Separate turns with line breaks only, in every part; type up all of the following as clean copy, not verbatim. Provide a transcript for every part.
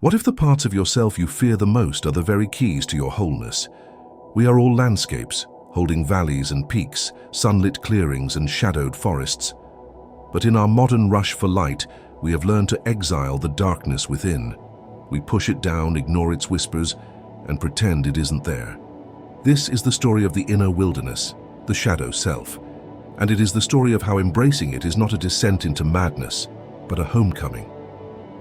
What if the parts of yourself you fear the most are the very keys to your wholeness? We are all landscapes, holding valleys and peaks, sunlit clearings and shadowed forests. But in our modern rush for light, we have learned to exile the darkness within. We push it down, ignore its whispers, and pretend it isn't there. This is the story of the inner wilderness, the shadow self. And it is the story of how embracing it is not a descent into madness, but a homecoming.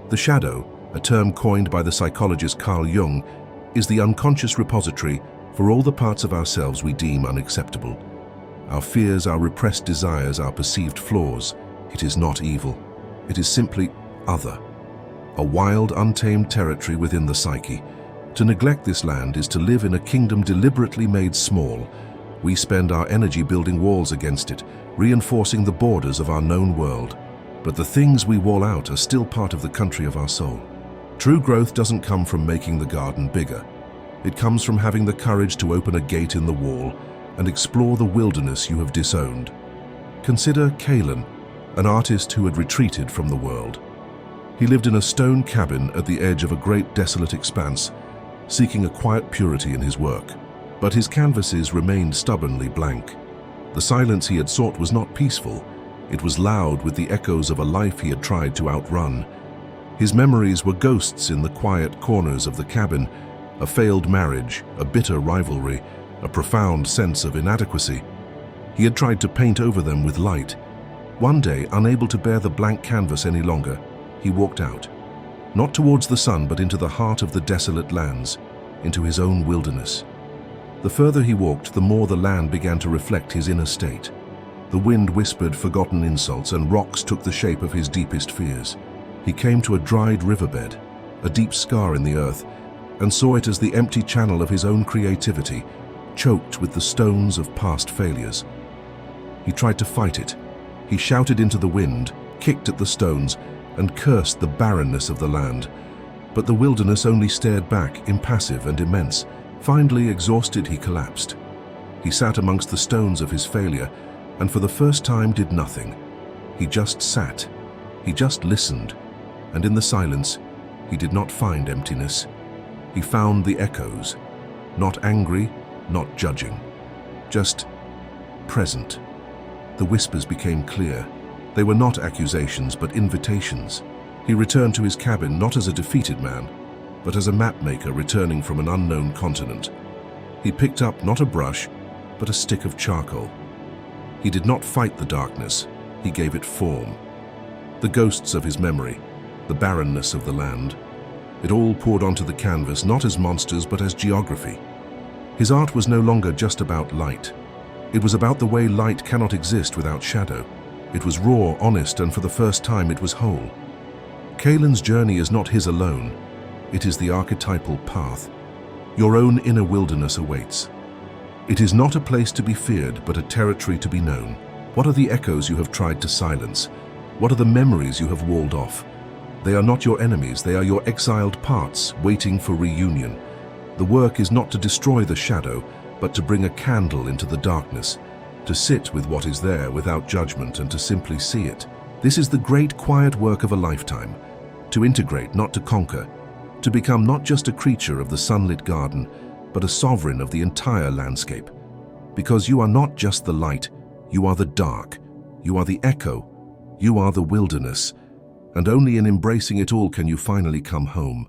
The shadow, a term coined by the psychologist Carl Jung, is the unconscious repository for all the parts of ourselves we deem unacceptable. Our fears, our repressed desires, our perceived flaws. It is not evil. It is simply other. A wild, untamed territory within the psyche. To neglect this land is to live in a kingdom deliberately made small. We spend our energy building walls against it, reinforcing the borders of our known world. But the things we wall out are still part of the country of our soul. True growth doesn't come from making the garden bigger. It comes from having the courage to open a gate in the wall and explore the wilderness you have disowned. Consider Carl, an artist who had retreated from the world. He lived in a stone cabin at the edge of a great desolate expanse, seeking a quiet purity in his work. But his canvases remained stubbornly blank. The silence he had sought was not peaceful. It was loud with the echoes of a life he had tried to outrun. His memories were ghosts in the quiet corners of the cabin, a failed marriage, a bitter rivalry, a profound sense of inadequacy. He had tried to paint over them with light. One day, unable to bear the blank canvas any longer, he walked out. Not towards the sun, but into the heart of the desolate lands, into his own wilderness. The further he walked, the more the land began to reflect his inner state. The wind whispered forgotten insults, and rocks took the shape of his deepest fears. He came to a dried riverbed, a deep scar in the earth, and saw it as the empty channel of his own creativity, choked with the stones of past failures. He tried to fight it. He shouted into the wind, kicked at the stones, and cursed the barrenness of the land. But the wilderness only stared back, impassive and immense. Finally, exhausted, he collapsed. He sat amongst the stones of his failure, and for the first time did nothing. He just sat. He just listened. And in the silence, he did not find emptiness. He found the echoes. Not angry, not judging. Just present. The whispers became clear. They were not accusations, but invitations. He returned to his cabin not as a defeated man, but as a mapmaker returning from an unknown continent. He picked up not a brush, but a stick of charcoal. He did not fight the darkness, he gave it form. The ghosts of his memory, the barrenness of the land, it all poured onto the canvas not as monsters but as geography. His art was no longer just about light. It was about the way light cannot exist without shadow. It was raw, honest, and for the first time it was whole. Carl's journey is not his alone. It is the archetypal path. Your own inner wilderness awaits. It is not a place to be feared, but a territory to be known. What are the echoes you have tried to silence? What are the memories you have walled off? They are not your enemies, they are your exiled parts waiting for reunion. The work is not to destroy the shadow, but to bring a candle into the darkness, to sit with what is there without judgment and to simply see it. This is the great quiet work of a lifetime, to integrate, not to conquer, to become not just a creature of the sunlit garden, but a sovereign of the entire landscape. Because you are not just the light, you are the dark, you are the echo, you are the wilderness, and only in embracing it all can you finally come home.